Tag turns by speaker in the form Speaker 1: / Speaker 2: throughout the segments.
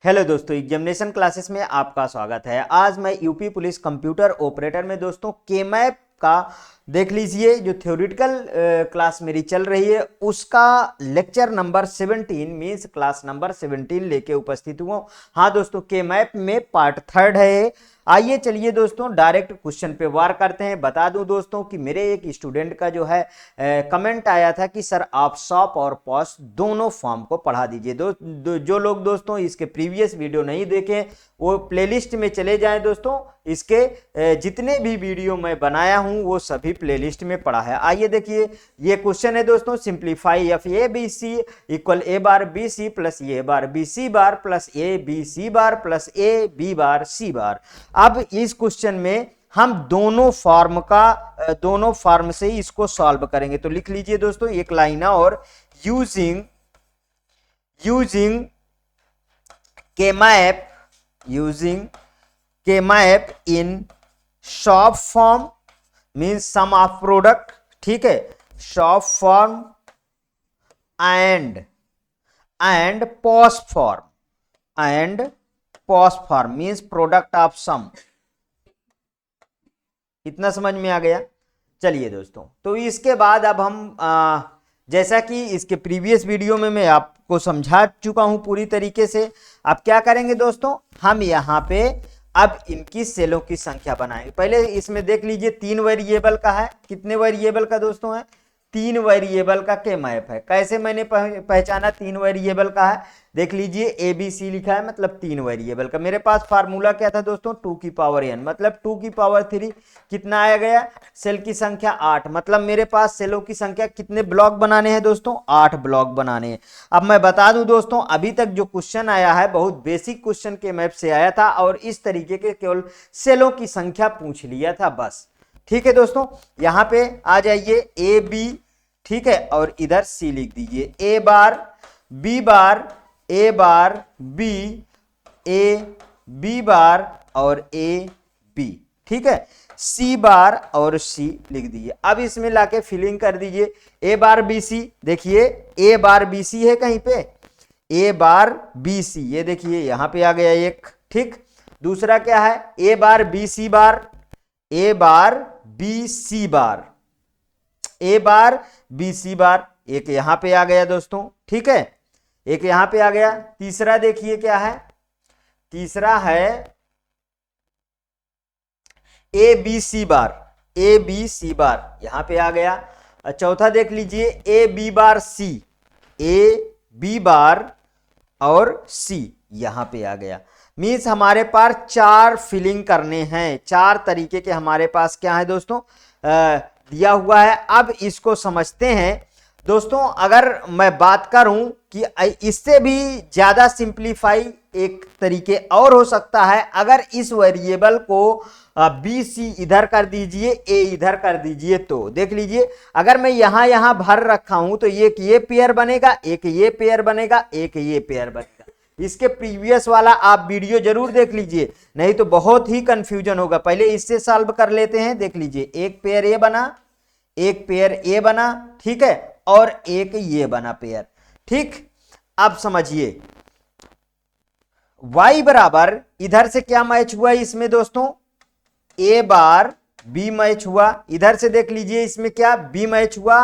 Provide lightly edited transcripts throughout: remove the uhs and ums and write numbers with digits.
Speaker 1: Hello दोस्तों, examination classes में आपका स्वागत है। आज मैं यूपी पुलिस कंप्यूटर ऑपरेटर में दोस्तों के मैप का देख लीजिए, जो थ्योरेटिकल क्लास मेरी चल रही है उसका lecture number 17 means class number 17 लेके उपस्थित हुआ। हाँ दोस्तों, के मैप में पार्ट 3 है। आइए चलिए दोस्तों डायरेक्ट क्वेश्चन पे वार करते हैं। बता दूं दोस्तों कि मेरे एक स्टूडेंट का जो है कमेंट आया था कि सर आप शॉप और पॉस दोनों फॉर्म को पढ़ा दीजिए। जो लोग दोस्तों इसके प्रीवियस वीडियो नहीं देखे वो प्लेलिस्ट में चले जाएं दोस्तों। इसके जितने भी वीडियो मैं बनाया हूं वो सभी प्लेलिस्ट में पड़ा है। आइए देखिए, ये क्वेश्चन है दोस्तों, simplify F A B C equal A bar B C plus A bar B C bar plus A B C bar plus A B bar C bar. अब इस क्वेश्चन में हम दोनों फॉर्म से इसको सॉल्व करेंगे। तो लिख लीजिए दोस्तों एक लाइन और using K map in SOP form means sum of product, ठीक है, SOP form and POS form means product of sum. इतना समझ में आ गया। चलिए दोस्तों, तो इसके बाद अब हम जैसा कि इसके प्रीवियस वीडियो में मैं आपको समझा चुका हूं पूरी तरीके से, अब क्या करेंगे दोस्तों, हम यहां पे अब इनकी सेलों की संख्या बनाएंगे। पहले इसमें देख लीजिए 3 वेरिएबल का है। कितने वेरिएबल का दोस्तों है? 3 वेरिएबल का के मैप है। कैसे मैंने पहचाना 3 वेरिएबल का है? देख लीजिए ए बी सी लिखा है, मतलब 3 वेरिएबल का। मेरे पास फार्मूला क्या था दोस्तों? 2 की पावर n, मतलब 2 की पावर 3। कितना आया गया? सेल की संख्या 8, मतलब मेरे पास सेलों की संख्या कितने ब्लॉक बनाने हैं दोस्तों? 8 ब्लॉक बनाने हैं। अब मैं बता दूं दोस्तों, अभी तक जो क्वेश्चन आया है बहुत बेसिक क्वेश्चन के मैप से आया था और इस तरीके के केवल सेलों की संख्या पूछ लिया था बस। ठीक है दोस्तों, यहां पे आ जाइए ए बी, ठीक है, और इधर सी लिख दीजिए। A bar B bar A bar B A B bar और ए बी, ठीक है, सी बार और सी लिख दीजिए। अब इसमें लाके फिलिंग कर दीजिए। ए बार बी सी, देखिए ए बार बी सी है कहीं पे, ए बार बी सी, ये देखिए यहां पे आ गया एक, ठीक। दूसरा क्या है? ए bar B C bar, A bar B C bar, A bar B C बार, एक यहां पे आ गया दोस्तों, ठीक है, एक यहां पे आ गया। तीसरा देखिए क्या है? तीसरा है ए B C bar, A B C बार यहां पे आ गया। चौथा देख लीजिए ए B bar C, A B bar और सी यहां पे आ गया। मीन्स हमारे पास 4 फिलिंग करने हैं। 4 तरीके के हमारे पास क्या है दोस्तों दिया हुआ है। अब इसको समझते हैं दोस्तों। अगर मैं बात करूं कि इससे भी ज्यादा सिंप्लीफाई एक तरीके और हो सकता है, अगर इस वेरिएबल को बी सी इधर कर दीजिए, ए इधर कर दीजिए, तो देख लीजिए अगर मैं यहां भर रखा हूं तो एक ये पेयर बनेगा, एक ये पेयर बनेगा, एक ये पेयर बनेगा। इसके प्रीवियस वाला आप वीडियो जरूर देख लीजिए, नहीं तो बहुत ही कंफ्यूजन होगा। पहले इससे सॉल्व कर लेते हैं। देख लीजिए एक पेयर ए बना, एक पेयर ए बना, ठीक है, और एक ये बना पेयर, ठीक। अब समझिए y बराबर इधर से क्या मैच हुआ इसमें दोस्तों? ए बार बी मैच हुआ। इधर से देख लीजिए इसमें क्या बी मैच हुआ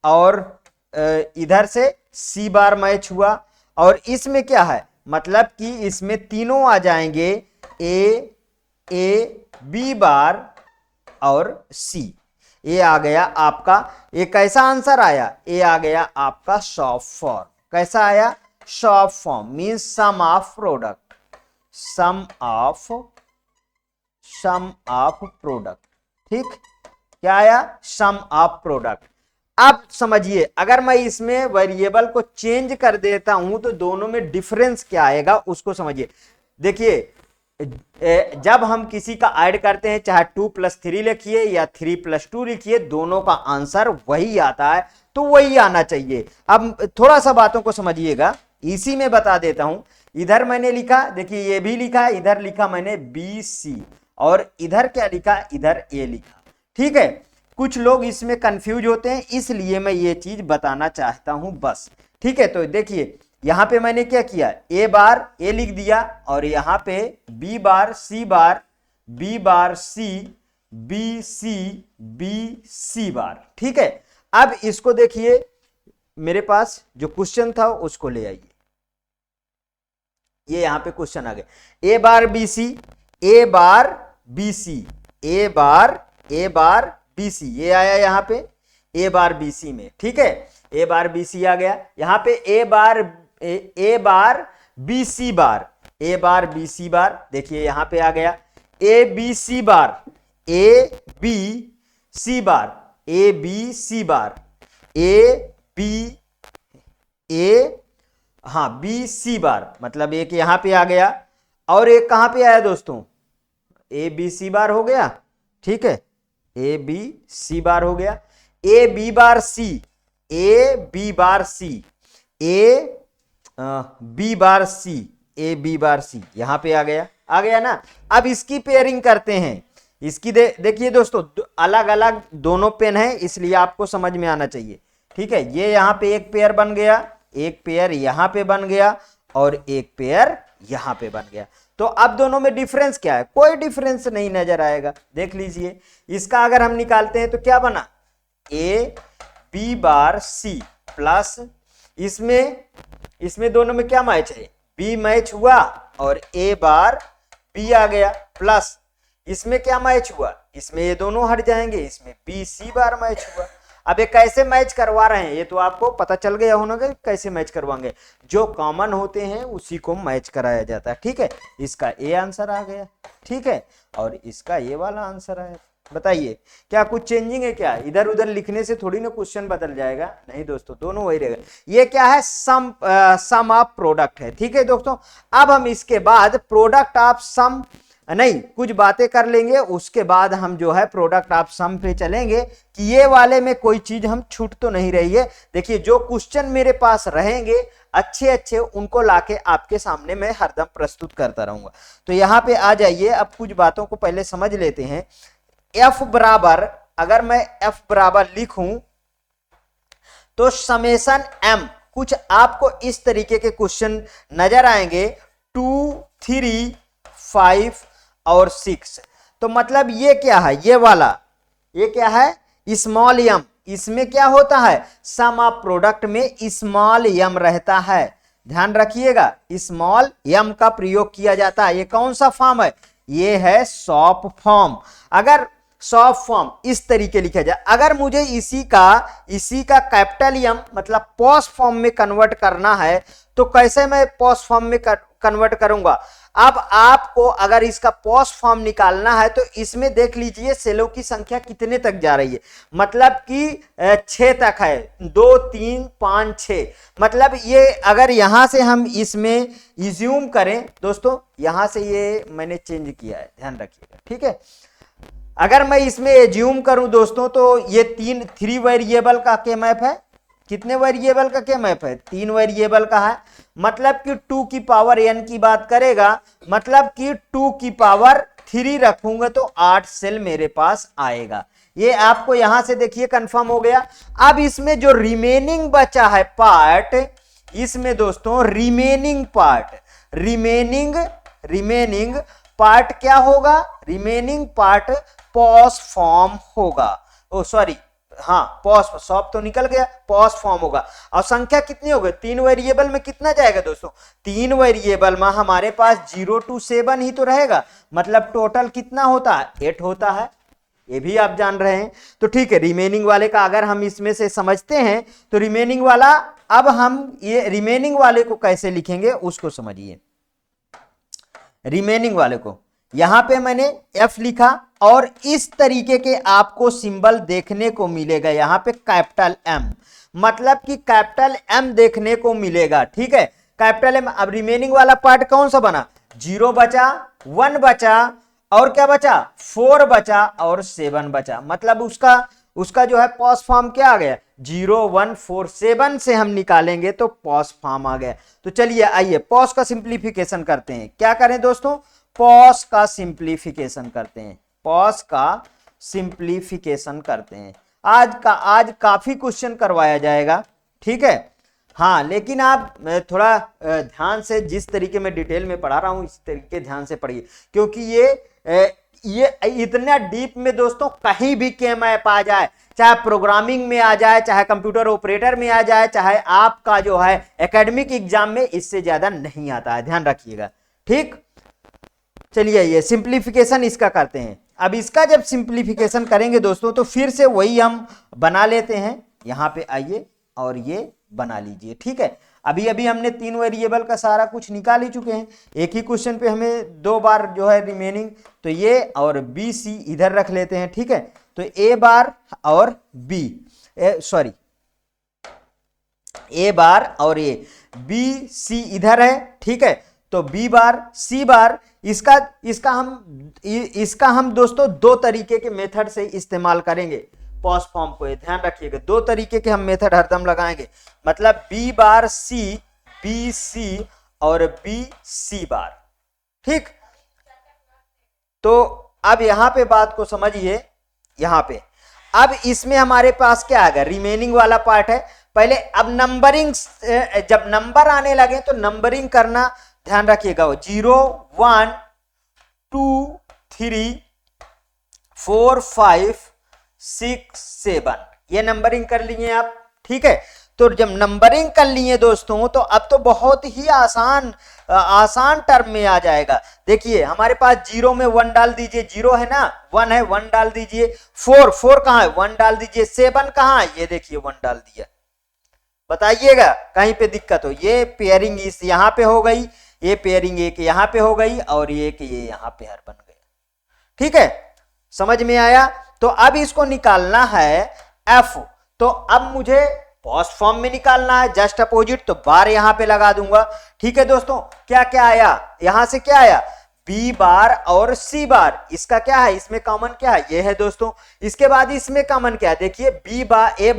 Speaker 1: और इधर से सी बार मैच हुआ। और इसमें क्या है, मतलब कि इसमें तीनों आ जाएंगे, ए बी बार और सी। ये आ गया आपका, ये कैसा आंसर आया? ये आ गया आपका शॉप फॉर्म। कैसा आया? शॉप form means sum of product, sum of product, ठीक। क्या आया? Sum of product. अब समझिए अगर मैं इसमें वेरिएबल को चेंज कर देता हूं तो दोनों में डिफरेंस क्या आएगा उसको समझिए। देखिए जब हम किसी का ऐड करते हैं, चाहे 2 + 3 लिखिए या 3 + 2 लिखिए, दोनों का आंसर वही आता है, तो वही आना चाहिए। अब थोड़ा सा बातों को समझिएगा, इसी में बता देता हूं। इधर मैंने लिखा, देखिए ये भी लिखा है, इधर लिखा मैंने बी सी, और इधर क्या लिखा? इधर ए लिखा, ठीक है। कुछ लोग इसमें कंफ्यूज होते हैं, इसलिए मैं ये चीज बताना चाहता हूं बस, ठीक है। तो देखिए यहां पे मैंने क्या किया, ए बार ए लिख दिया और यहां पे B bar C bar B bar C B C B C bar. ठीक है, अब इसको देखिए, मेरे पास जो क्वेश्चन था उसको ले आइए, ये यहां पे क्वेश्चन आ गया, ए बार बी सी ए बार बी सी ए बार बी सी, ये आया यहां पे ए बार बी सी में। ठीक है, ए बार बी सी आ गया, यहां पे ए bar B C bar A bar B C बार, देखिए यहां पे आ गया A B C bar A B C bar A B C bar A B A हाँ बी सी बार, मतलब एक यहां पे आ गया और एक कहां पे आया दोस्तों, ए बी सी बार हो गया। ठीक है, ए बी सी बार हो गया, A B bar C A B bar C A B bar C A B bar C, यहां पे आ गया ना। अब इसकी पेयरिंग करते हैं, इसकी देखिए दोस्तों, अलग अलग दोनों पेन है इसलिए आपको समझ में आना चाहिए। ठीक है, ये यहां पे एक पेयर बन गया, एक पेयर यहां पे बन गया और एक पेयर यहां पे बन गया। तो अब दोनों में डिफरेंस क्या है, कोई डिफरेंस नहीं नजर आएगा। देख लीजिए, इसका अगर हम निकालते हैं तो क्या बना, ए बी बार सी प्लस इसमें दोनों में क्या मैच है, बी मैच हुआ और ए बार बी आ गया, प्लस इसमें क्या मैच हुआ, इसमें ये दोनों हट जाएंगे, इसमें बी सी बार मैच हुआ। अब ये कैसे मैच करवा रहे हैं, ये तो आपको पता चल गया होना कि कैसे मैच करवाएंगे, जो कॉमन होते हैं उसी को मैच कराया जाता है। ठीक है, इसका ए आंसर आ गया। ठीक है, और इसका ये वाला आंसर आया। बताइए क्या कुछ चेंजिंग है क्या, इधर उधर लिखने से थोड़ी ना क्वेश्चन बदल जाएगा, नहीं दोस्तों, दोनों वही रहेगा। ये क्या है, सम ऑफ प्रोडक्ट है। ठीक है दोस्तों, अब हम इसके बाद प्रोडक्ट ऑफ सम नहीं, कुछ बातें कर लेंगे, उसके बाद हम जो है प्रोडक्ट ऑफ सम पे चलेंगे कि ये वाले में कोई चीज हम छूट तो नहीं रही है। देखिए, जो क्वेश्चन मेरे पास रहेंगे अच्छे अच्छे, उनको लाके आपके सामने मैं हरदम प्रस्तुत करता रहूंगा। तो यहां पे आ जाइए, अब कुछ बातों को पहले समझ लेते हैं। एफ बराबर, अगर मैं एफ बराबर लिखूं तो समेशन एम, कुछ आपको इस तरीके के क्वेश्चन नजर आएंगे, 2 3 5 और 6। तो मतलब ये क्या है, ये वाला ये क्या है, स्मॉल एम, इसमें क्या होता है, सम ऑफ प्रोडक्ट में स्मॉल एम रहता है। ध्यान रखिएगा, स्मॉल एम का प्रयोग किया जाता है। ये कौन सा फॉर्म है, ये है सॉप फॉर्म। अगर सॉप फॉर्म इस तरीके लिखा जाए, अगर मुझे इसी का कैपिटल एम मतलब पॉस फॉर्म में कन्वर्ट करना है तो कैसे मैं पॉस फॉर्म में कन्वर्ट करूंगा। अब आपको अगर इसका पॉस फॉर्म निकालना है तो इसमें देख लीजिए सेलों की संख्या कितने तक जा रही है, मतलब कि 6 तक है, 2 3 5 6। मतलब ये अगर यहां से हम इसमें इज्यूम करें दोस्तों, यहां से ये मैंने चेंज किया है, ध्यान रखिएगा। ठीक है, अगर मैं इसमें एज्यूम करूं दोस्तों तो ये 3 वेरिएबल का क्या मैप है, कितने वेरिएबल का क्या मैप है, 3 वेरिएबल का है। मतलब कि 2 की पावर n की बात करेगा, मतलब कि 2 की पावर 3 रखूंगा तो 8 सेल मेरे पास आएगा। ये आपको यहां से देखिए कंफर्म हो गया। अब इसमें जो रिमेनिंग बचा है पार्ट, इसमें दोस्तों रिमेनिंग पार्ट क्या होगा, रिमेनिंग पार्ट पॉस फॉर्म होगा। ओ सॉरी, हाँ पॉस, सॉप तो निकल गया, पॉस फॉर्म होगा। और संख्या कितनी होगी, 3 वेरिएबल में कितना जाएगा दोस्तों, 3 वेरिएबल में हमारे पास 0 to 7 ही तो रहेगा, मतलब टोटल कितना होता है, 8 होता है, ये भी आप जान रहे हैं। तो ठीक है, रिमेनिंग वाले का अगर हम इसमें से समझते हैं तो रिमेनिंग वाला, अब हम ये रिमेनिंग वाले को कैसे लिखेंगे उसको समझिए। रिमेनिंग वाले को यहां पे मैंने एफ लिखा और इस तरीके के आपको सिंबल देखने को मिलेगा, यहां पे कैपिटल एम, मतलब कि कैपिटल एम देखने को मिलेगा। ठीक है, कैपिटल एम। अब रिमेनिंग वाला पार्ट कौन सा बना, 0 बचा, 1 बचा और क्या बचा, 4 बचा और 7 बचा। मतलब उसका जो है पॉस फॉर्म क्या आ गया, 0 1 4 7 से हम निकालेंगे तो पॉस फॉर्म आ गया। तो चलिए आइए पॉस का सिंप्लीफिकेशन करते हैं। क्या करें दोस्तों, पॉस का सिंप्लीफिकेशन करते हैं, पॉस का सिंप्लीफिकेशन करते हैं। आज काफी क्वेश्चन करवाया जाएगा। ठीक है, हाँ, लेकिन आप थोड़ा ध्यान से, जिस तरीके में डिटेल में पढ़ा रहा हूँ इस तरीके ध्यान से पढ़िए, क्योंकि ये इतना डीप में दोस्तों कहीं भी केम ऐप आ जाए, चाहे प्रोग्रामिंग में आ जाए, चाहे कंप्यूटर ऑपरेटर में आ जाए, चाहे आपका जो है एकेडमिक एग्जाम में, इससे ज्यादा नहीं आता है, ध्यान रखिएगा। ठीक, चलिए ये सिंप्लीफिकेशन इसका करते हैं। अब इसका जब सिंप्लीफिकेशन करेंगे दोस्तों तो फिर से वही हम बना लेते हैं। यहां पे आइए और ये बना लीजिए। ठीक है, अभी अभी हमने 3 वेरिएबल का सारा कुछ निकाल ही चुके हैं। एक ही क्वेश्चन पे हमें 2 बार जो है रिमेनिंग, तो ये और बी सी इधर रख लेते हैं। ठीक है, तो ए बार और बी, सॉरी ए बार और ए, बी सी इधर है। ठीक है, तो बी बार सी बार, इसका हम दोस्तों 2 तरीके के मेथड से इस्तेमाल करेंगे पॉज फॉर्म को, ध्यान रखिएगा। 2 तरीके के हम मेथड हरदम लगाएंगे, मतलब बी बार सी, बी सी और बी सी बार। ठीक, तो अब यहां पे बात को समझिए। यहां पे अब इसमें हमारे पास क्या आ गया, रिमेनिंग वाला पार्ट है। पहले अब नंबरिंग, जब नंबर आने लगे तो नंबरिंग करना ध्यान रखिएगा। 0 1 2 3 4 5 6 7 ये नंबरिंग कर लिए आप। ठीक है, तो जब नंबरिंग कर लिए दोस्तों तो अब तो बहुत ही आसान टर्म में आ जाएगा। देखिए हमारे पास 0 में 1 डाल दीजिए, 0 है ना, 1 है, 1 डाल दीजिए। 4 कहां है, 1 डाल दीजिए। 7 कहां है, ये देखिए 1 डाल दिया। बताइएगा कहीं पे दिक्कत हो। ये पेयरिंग इस यहां पे हो गई, ये पेयरिंग एक यहां पे हो गई और ये यहां पे हर बन गया। ठीक है, समझ में आया। तो अब इसको निकालना है एफ, तो अब मुझे पॉज फॉर्म में निकालना है, जस्ट अपोजिट, तो बार यहां पे लगा दूंगा। ठीक है दोस्तों, क्या क्या आया यहां से, क्या आया, बी बार और सी बार। इसका क्या है, इसमें कॉमन क्या है, ये है दोस्तों। इसके बाद इसमें कॉमन क्या है, देखिए बी बार, ए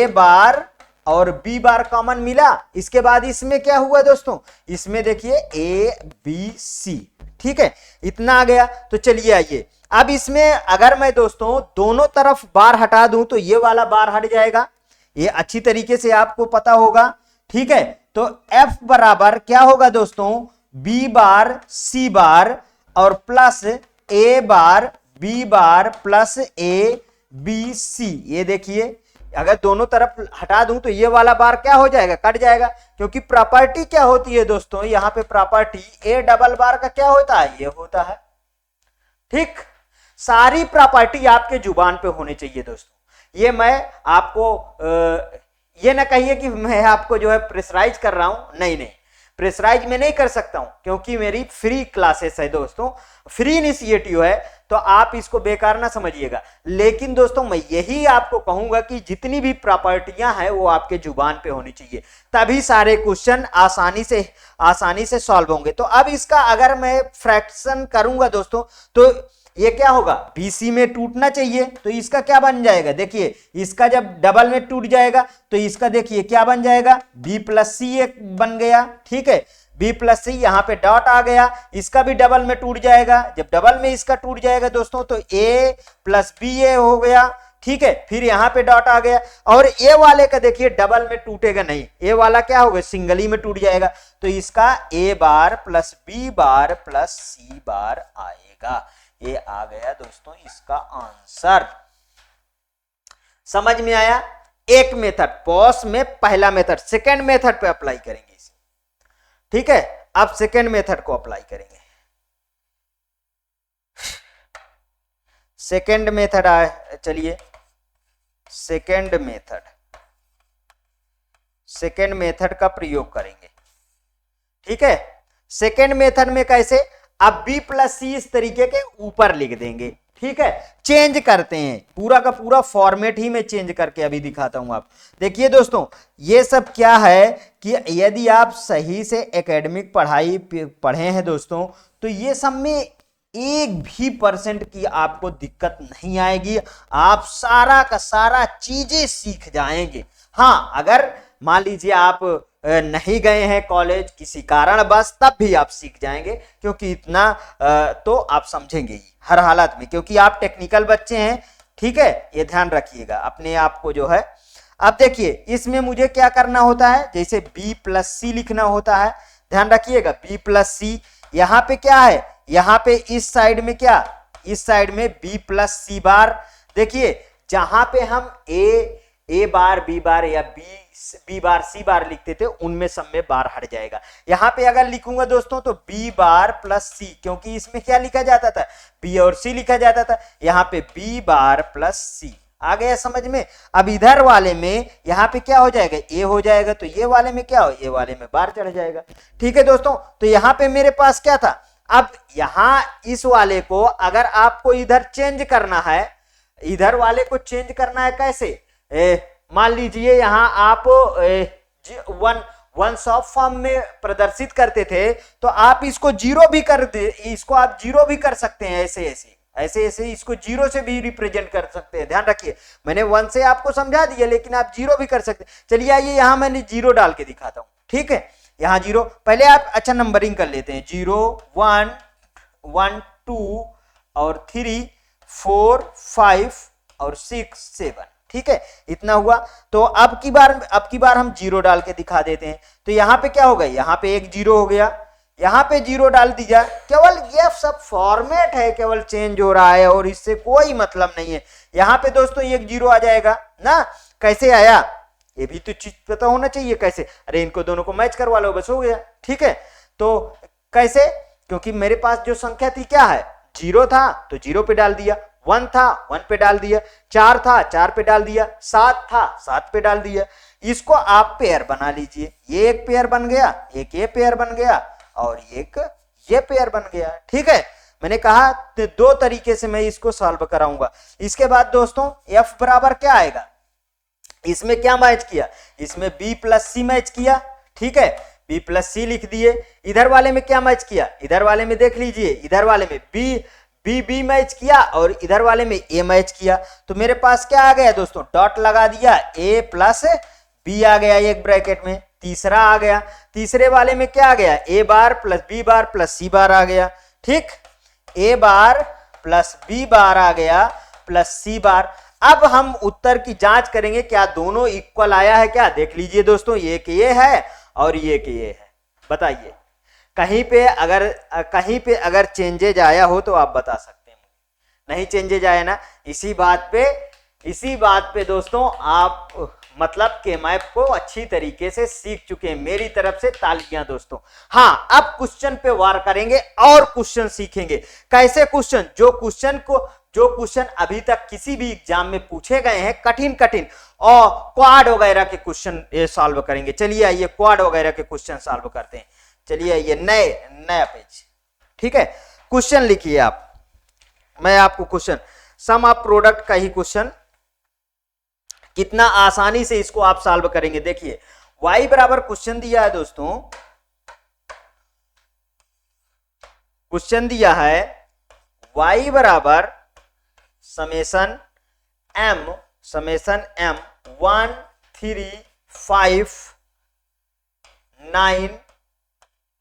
Speaker 1: बार और बी बार कॉमन मिला। इसके बाद इसमें क्या हुआ दोस्तों, इसमें देखिए ए बी सी। ठीक है, इतना आ गया। तो चलिए आइए, अब इसमें अगर मैं दोस्तों दोनों तरफ बार हटा दूं तो ये वाला बार हट जाएगा, ये अच्छी तरीके से आपको पता होगा। ठीक है, तो F बराबर क्या होगा दोस्तों, बी बार सी बार और plus A bar B bar plus A B C. ये देखिए अगर दोनों तरफ हटा दूं तो ये वाला बार क्या हो जाएगा, कट जाएगा, क्योंकि प्रॉपर्टी क्या होती है दोस्तों, यहां पे प्रॉपर्टी ए डबल बार का क्या होता है, ये होता है। ठीक, सारी प्रॉपर्टी आपके जुबान पे होनी चाहिए दोस्तों। ये मैं आपको ये ना कहिए कि मैं आपको जो है प्रेशराइज कर रहा हूं, नहीं, प्रेशराइज में नहीं कर सकता हूं, क्योंकि मेरी फ्री क्लासेस है दोस्तों, फ्री इनिशिएटिव है, तो आप इसको बेकार ना समझिएगा। लेकिन दोस्तों मैं यही आपको कहूंगा कि जितनी भी प्रॉपर्टियां हैं वो आपके जुबान पे होनी चाहिए, तभी सारे क्वेश्चन आसानी से सॉल्व होंगे। तो अब इसका अगर मैं फ्रैक्शन करूंगा दोस्तों तो ये क्या होगा, बीसी में टूटना चाहिए, तो इसका क्या बन जाएगा, देखिए इसका जब डबल में टूट जाएगा तो इसका देखिए क्या बन जाएगा, बी प्लस सी एक बन गया। ठीक है, बी प्लस सी, यहां पे डॉट आ गया, इसका भी डबल में टूट जाएगा। जब डबल में इसका टूट जाएगा दोस्तों तो ए प्लस बी ए हो गया। ठीक है, फिर यहां पे डॉट आ गया, और ए वाले का देखिए डबल में टूटेगा नहीं, ए वाला क्या होगा, सिंगली में टूट जाएगा, तो इसका ए बार प्लस बी बार प्लस सी बार आएगा। ये आ गया दोस्तों इसका आंसर। समझ में आया। एक मेथड पॉज में पहला मेथड, सेकेंड मेथड पे अप्लाई करेंगे इसे। ठीक है, अब सेकेंड मेथड को अप्लाई करेंगे। सेकेंड मेथड आए, चलिए सेकेंड मेथड का प्रयोग करेंगे। ठीक है, सेकेंड मेथड में कैसे, अब बी प्लस सी इस तरीके के ऊपर लिख देंगे। ठीक है, चेंज करते हैं, पूरा का पूरा फॉर्मेट ही मैं चेंज करके अभी दिखाता हूं। आप देखिए दोस्तों, ये सब क्या है कि यदि आप सही से एकेडमिक पढ़ाई पढ़े हैं दोस्तों, तो ये सब में 1% की आपको दिक्कत नहीं आएगी, आप सारा का सारा चीजें सीख जाएंगे। हाँ, अगर मान लीजिए आप नहीं गए हैं कॉलेज किसी कारण बस, तब भी आप सीख जाएंगे, क्योंकि इतना तो आप समझेंगे ही हर हालत में, क्योंकि आप टेक्निकल बच्चे हैं। ठीक है, ये ध्यान रखिएगा अपने आप को जो है। अब देखिए इसमें मुझे क्या करना होता है, जैसे b प्लस सी लिखना होता है, ध्यान रखिएगा b प्लस सी। यहाँ पे क्या है, यहाँ पे इस साइड में क्या, इस साइड में b प्लस सी बार। देखिए जहां पे हम a बार b बार या b बार c बार लिखते थे उनमें सब में बार हट जाएगा। यहां पे अगर लिखूंगा दोस्तों तो b बार प्लस c, क्योंकि इसमें क्या लिखा जाता था, b और c लिखा जाता था, यहाँ पे b बार प्लस c। आ गया समझ में। अब इधर वाले में यहाँ पे क्या हो जाएगा, a हो जाएगा, तो ये वाले में क्या हो, ये वाले में बार चढ़ जाएगा। ठीक है दोस्तों, तो यहाँ पे मेरे पास क्या था, अब यहाँ इस वाले को अगर आपको इधर चेंज करना है, इधर वाले को चेंज करना है कैसे, मान लीजिए यहाँ आप वन ऑफ फॉर्म में प्रदर्शित करते थे, तो आप इसको जीरो भी कर दे, इसको आप जीरो भी कर सकते हैं, ऐसे ऐसे ऐसे ऐसे इसको जीरो से भी रिप्रेजेंट कर सकते हैं। ध्यान रखिए मैंने 1 से आपको समझा दिया, लेकिन आप जीरो भी कर सकते हैं। चलिए आइए यहाँ मैंने जीरो डाल के दिखाता हूँ। ठीक है, यहाँ जीरो, पहले आप अच्छा नंबरिंग कर लेते हैं, 0 1 1 2 और 3 4 5 और 6 7। ठीक है, इतना हुआ। तो अब की बार हम जीरो डाल के दिखा देते हैं। तो यहाँ पे क्या हो गया, यहाँ पे एक जीरो हो गया, यहाँ पे जीरो डाल दीजिए। केवल ये सब फॉर्मेट है, केवल चेंज हो रहा है और इससे कोई मतलब नहीं है। यहाँ पे दोस्तों एक जीरो आ जाएगा ना, कैसे आया ये भी तो चीज पता होना चाहिए कैसे। अरे इनको दोनों को मैच करवा लो, बस हो गया। ठीक है, तो कैसे, क्योंकि मेरे पास जो संख्या थी क्या है, जीरो था तो जीरो पे डाल दिया, 1 था 1 पे डाल दिया, 4 था 4 पे डाल दिया, 7 था 7 पे डाल दिया। इसको आप पेयर बना लीजिए, ये एक पेयर बन गया, एक ये पेयर बन गया और एक ये पेयर बन गया। ठीक है, मैंने कहा दो तरीके से मैं इसको सॉल्व कराऊंगा। इसके बाद दोस्तों f बराबर क्या आएगा, इसमें क्या मैच किया, इसमें b प्लस सी मैच किया। ठीक है, b प्लस सी लिख दिए। इधर वाले में क्या मैच किया, इधर वाले में देख लीजिए, इधर वाले में b मैच किया और इधर वाले में a मैच किया। तो मेरे पास क्या आ गया दोस्तों, डॉट लगा दिया, a प्लस b आ गया एक ब्रैकेट में। तीसरा आ गया, तीसरे वाले में क्या आ गया, a bar plus b bar plus c बार आ गया। ठीक, a बार प्लस b बार आ गया प्लस c बार। अब हम उत्तर की जांच करेंगे, क्या दोनों इक्वल आया है क्या, देख लीजिए दोस्तों, ये कि ये है और ये कि ये है। बताइए कहीं पे अगर चेंजेज आया हो तो आप बता सकते हैं, नहीं चेंजेज आया ना, इसी बात पे दोस्तों आप मतलब के मैप को अच्छी तरीके से सीख चुके हैं। मेरी तरफ से तालियां दोस्तों। हाँ, अब क्वेश्चन पे वार करेंगे और क्वेश्चन सीखेंगे। कैसे क्वेश्चन, जो क्वेश्चन अभी तक किसी भी एग्जाम में पूछे गए हैं, कठिन और क्वाड वगैरह के क्वेश्चन ये सॉल्व करेंगे। चलिए आइए क्वाड वगैरह के क्वेश्चन सॉल्व करते हैं। चलिए आइए नया पेज। ठीक है, क्वेश्चन लिखिए आप, मैं आपको क्वेश्चन सम ऑफ प्रोडक्ट का ही क्वेश्चन, कितना आसानी से इसको आप सॉल्व करेंगे। देखिए y बराबर क्वेश्चन दिया है दोस्तों, क्वेश्चन दिया है y बराबर समेशन m 1 3 5 9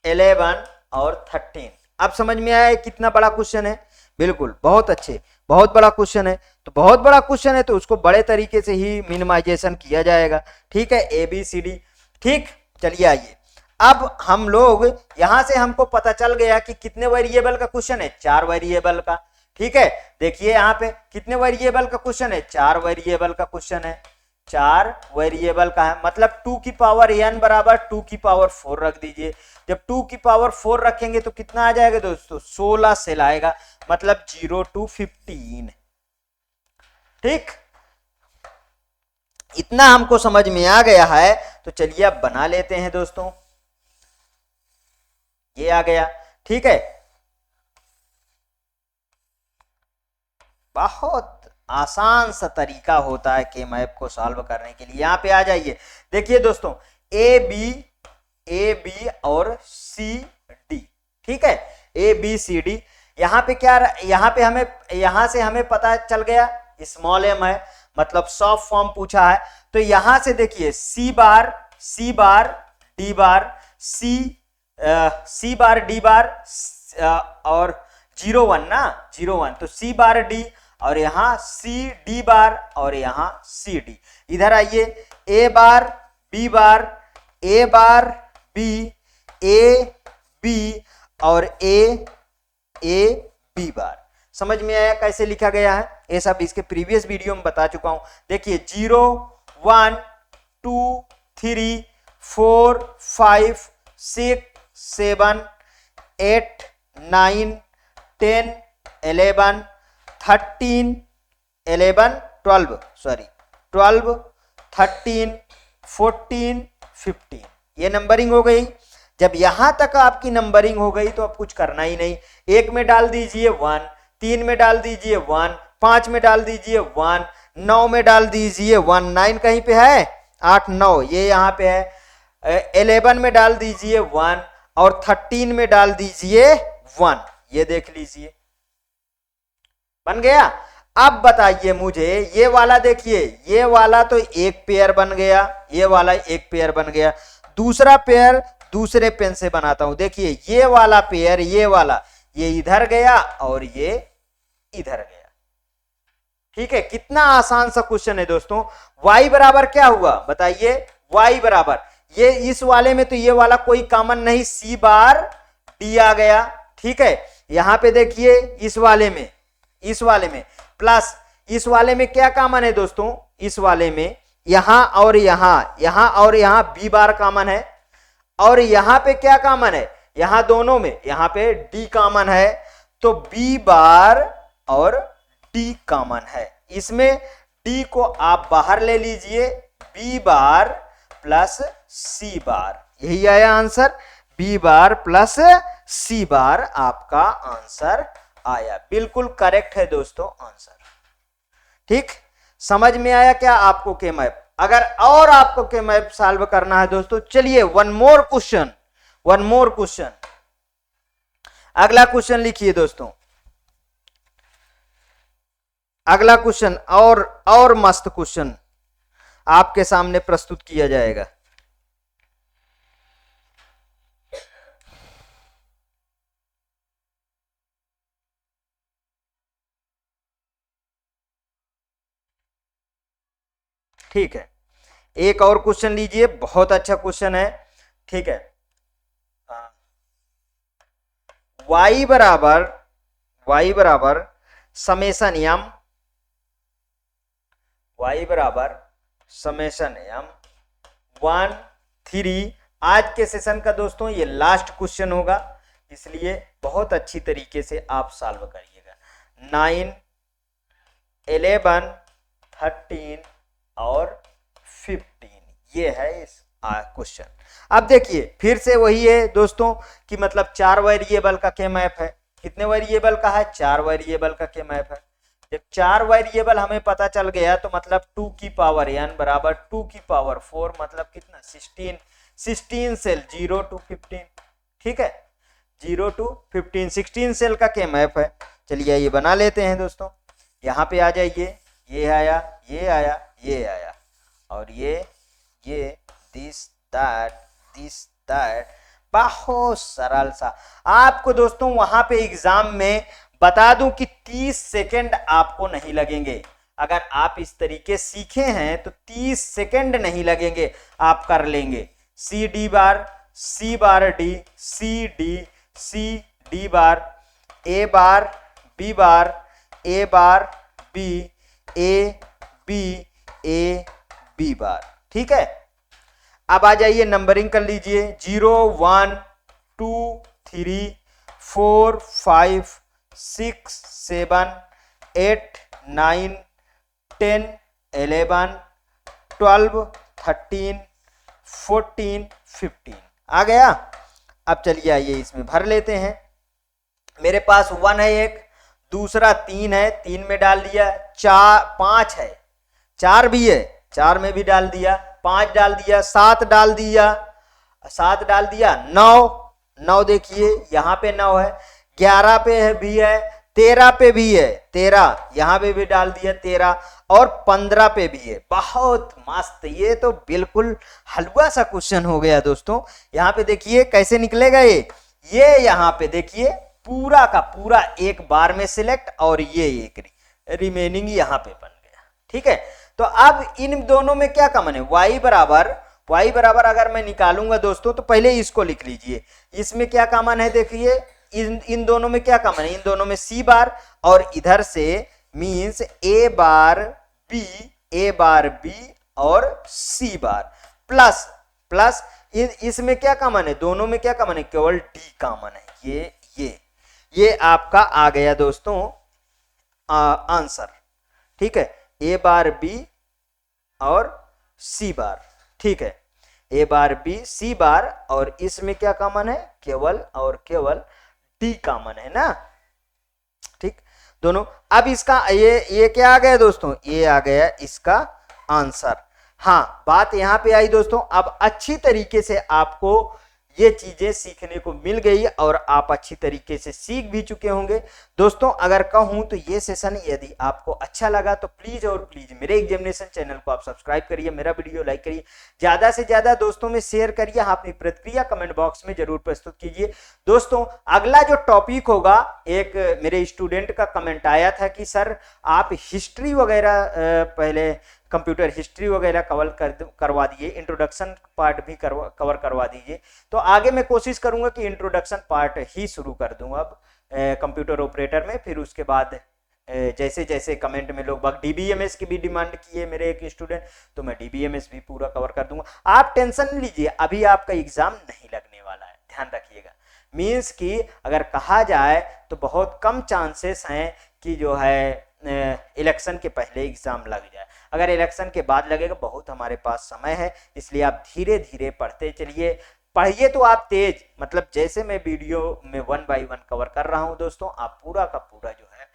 Speaker 1: 11 और 13। अब समझ में आया कितना बड़ा क्वेश्चन है। बिल्कुल, बहुत अच्छे, बहुत बड़ा क्वेश्चन है। तो बहुत बड़ा क्वेश्चन है तो उसको बड़े तरीके से ही मिनिमाइजेशन किया जाएगा। ठीक है, ABCD। ठीक, चलिए आइए, अब हम लोग यहां से हमको पता चल गया कि कितने वेरिएबल का क्वेश्चन है, 4 वेरिएबल का। ठीक है, देखिए यहाँ पे कितने वेरिएबल का क्वेश्चन है, 4 वेरिएबल का क्वेश्चन है, 4 वेरिएबल का है। मतलब 2 की पावर n बराबर 2 की पावर 4 रख दीजिए। जब 2 की पावर 4 रखेंगे तो कितना आ जाएगा दोस्तों, 16 सेल आएगा, मतलब 0 to 15। ठीक, इतना हमको समझ में आ गया है। तो चलिए अब बना लेते हैं दोस्तों, ये आ गया। ठीक है, बहुत आसान सा तरीका होता है के मैप को सॉल्व करने के लिए। यहां पे आ जाइए, देखिए दोस्तों, ए बी और सी डी। ठीक है, ABCD। यहाँ पे क्या, यहाँ से हमें पता चल गया स्मॉल m है, मतलब सॉफ्ट फॉर्म पूछा है। तो यहां से देखिए C बार D बार C बार D बार और 0 1 ना, 0 1, तो C बार D और यहाँ C D बार और यहाँ C D। इधर आइए, A bar B bar, A bar B, A B और ए बी बार। समझ में आया कैसे लिखा गया है? ये सब इसके प्रीवियस वीडियो में बता चुका हूं। देखिए 0 1 2 3 4 5 6 7 8 9 10 11 13 11 12 सॉरी 12 13 14 15 ये नंबरिंग हो गई। जब यहां तक आपकी नंबरिंग हो गई तो अब कुछ करना ही नहीं। 1 में डाल दीजिए 1, 3 में डाल दीजिए 1, 5 में डाल दीजिए 1, 9 में डाल दीजिए 1, 9 कहीं पे है, 8 9 ये यहाँ पे है, 11 में डाल दीजिए 1 और 13 में डाल दीजिए 1। ये देख लीजिए बन गया। अब बताइए मुझे ये वाला, देखिए ये वाला तो एक पेयर बन गया, ये वाला एक पेयर बन गया। दूसरा पेयर दूसरे पेन से बनाता हूं। देखिए ये वाला पेयर, ये वाला, ये इधर गया और ये इधर गया। ठीक है, कितना आसान सा क्वेश्चन है दोस्तों। y बराबर क्या हुआ बताइए? y बराबर ये इस वाले में तो ये वाला कोई कॉमन नहीं, c बार d आ गया। ठीक है, यहां पे देखिए इस वाले में प्लस इस वाले में क्या कॉमन है दोस्तों? इस वाले में यहां और यहां और यहां b बार कॉमन है और यहां पे क्या कॉमन है? यहां दोनों में यहां पे d कॉमन है, तो b बार और d कॉमन है। इसमें d को आप बाहर ले लीजिए, b बार प्लस c बार, यही आया आंसर। b बार प्लस c बार आपका आंसर आया। बिल्कुल करेक्ट है दोस्तों आंसर। ठीक, समझ में आया क्या आपको के मैप? अगर और आपको के मैप सॉल्व करना है दोस्तों, चलिए वन मोर क्वेश्चन। अगला क्वेश्चन लिखिए दोस्तों, अगला क्वेश्चन और मस्त क्वेश्चन आपके सामने प्रस्तुत किया जाएगा। ठीक है, एक और क्वेश्चन लीजिए, बहुत अच्छा क्वेश्चन है। ठीक है, y बराबर समेशन m, y बराबर समेशन m 1 3। आज के सेशन का दोस्तों ये लास्ट क्वेश्चन होगा, इसलिए बहुत अच्छी तरीके से आप सॉल्व करिएगा। 9 11 13 और 15 ये है इस क्वेश्चन। अब देखिए फिर से वही है दोस्तों कि मतलब 4 वेरिएबल का के मैप है। कितने वेरिएबल का है? 4 वेरिएबल का के मैप है। जब 4 वेरिएबल हमें पता चल गया तो मतलब 2 की पावर n बराबर 2 की पावर 4 मतलब कितना? 16 सेल 0 to 15। ठीक है, 0 to 15 16 सेल का के मैप है। चलिए ये बना लेते हैं दोस्तों। यहाँ पे आ जाइए, ये आया, ये आया, ये आया और ये दिस दैट बहुत सरल सा। आपको दोस्तों वहां पे एग्जाम में बता दूं कि 30 सेकंड आपको नहीं लगेंगे। अगर आप इस तरीके सीखे हैं तो 30 सेकंड नहीं लगेंगे, आप कर लेंगे। C D bar D, C D bar, A bar B bar, A bar B, A B bar. ठीक है, अब आ जाइए नंबरिंग कर लीजिए। 0 1 2 3 4 5 6 7 8 9 10 11 12 13 14 15 आ गया। अब चलिए आइए इसमें भर लेते हैं। मेरे पास 1 है एक, दूसरा 3 है, 3 में डाल दिया, 5 है, 4 भी है, 4 में भी डाल दिया, 5 डाल दिया, 7 डाल दिया, 9 देखिए यहाँ पे 9 है, 11 पे है भी है, 13 पे भी है, 13 यहाँ पे भी डाल दिया 13 और 15 पे भी है। बहुत मस्त, ये तो बिल्कुल हलवा सा क्वेश्चन हो गया दोस्तों। यहाँ पे देखिए कैसे निकलेगा ये यहाँ पे देखिए पूरा का पूरा एक बार में सिलेक्ट और ये एक रिमेनिंग यहाँ पे बन गया। ठीक है, तो अब इन दोनों में क्या कॉमन है, y बराबर अगर मैं निकालूंगा दोस्तों तो पहले इसको लिख लीजिए, इसमें क्या कॉमन है देखिए, इन दोनों में क्या कॉमन है, इन दोनों में c बार और इधर से मींस a बार b और c बार प्लस इसमें क्या कॉमन है, दोनों में क्या कॉमन है, केवल d कॉमन है। ये आपका आ गया दोस्तों आंसर, ठीक है, a बार b और c बार, ठीक है, a बार b c बार और इसमें क्या कॉमन है, केवल और केवल d कॉमन है ना, ठीक दोनों। अब इसका ये क्या आ गया दोस्तों, ये आ गया इसका आंसर। हाँ, बात यहां पे आई दोस्तों, अब अच्छी तरीके से आपको ये चीजें सीखने को मिल गई और आप अच्छी तरीके से सीख भी चुके होंगे दोस्तों। अगर कहूं तो ये सेशन यदि आपको अच्छा लगा तो प्लीज और प्लीज मेरे एग्जामिनेशन चैनल को आप सब्सक्राइब करिए, मेरा वीडियो लाइक करिए, ज्यादा से ज्यादा दोस्तों में शेयर करिए, अपनी प्रतिक्रिया कमेंट बॉक्स में जरूर प्रस्तुत कीजिए दोस्तों। अगला जो टॉपिक होगा, एक मेरे स्टूडेंट का कमेंट आया था कि सर आप हिस्ट्री वगैरह पहले कंप्यूटर हिस्ट्री वगैरह करवा दिए, इंट्रोडक्शन पार्ट भी कवर करवा दीजिए। तो आगे मैं कोशिश करूंगा कि इंट्रोडक्शन पार्ट ही शुरू कर दूंगा अब कंप्यूटर ऑपरेटर में, फिर उसके बाद जैसे जैसे कमेंट में लोग डीबीएमएस की भी डिमांड की है मेरे एक स्टूडेंट, तो मैं डीबीएमएस भी पूरा कवर कर दूंगा। आप टेंशन नहीं लीजिए, अभी आपका एग्जाम नहीं लगने वाला है, ध्यान रखिएगा। मीन्स कि अगर कहा जाए तो बहुत कम चांसेस हैं कि जो है इलेक्शन के पहले एग्जाम लग जाए, अगर इलेक्शन के बाद लगेगा बहुत हमारे पास समय है, इसलिए आप धीरे धीरे पढ़ते चलिए। पढ़िए तो आप तेज, मतलब जैसे मैं वीडियो में 1 बाय 1 कवर कर रहा हूं दोस्तों, आप पूरा का पूरा जो है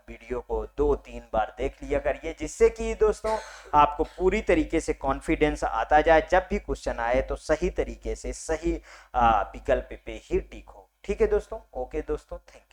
Speaker 1: वीडियो को 2-3 बार देख लिया करिए, जिससे कि दोस्तों आपको पूरी तरीके से कॉन्फिडेंस आता जाए, जब भी क्वेश्चन आए तो सही तरीके से सही विकल्प पे ही टिक हो। ठीक है दोस्तों, ओके दोस्तों, थैंक यू।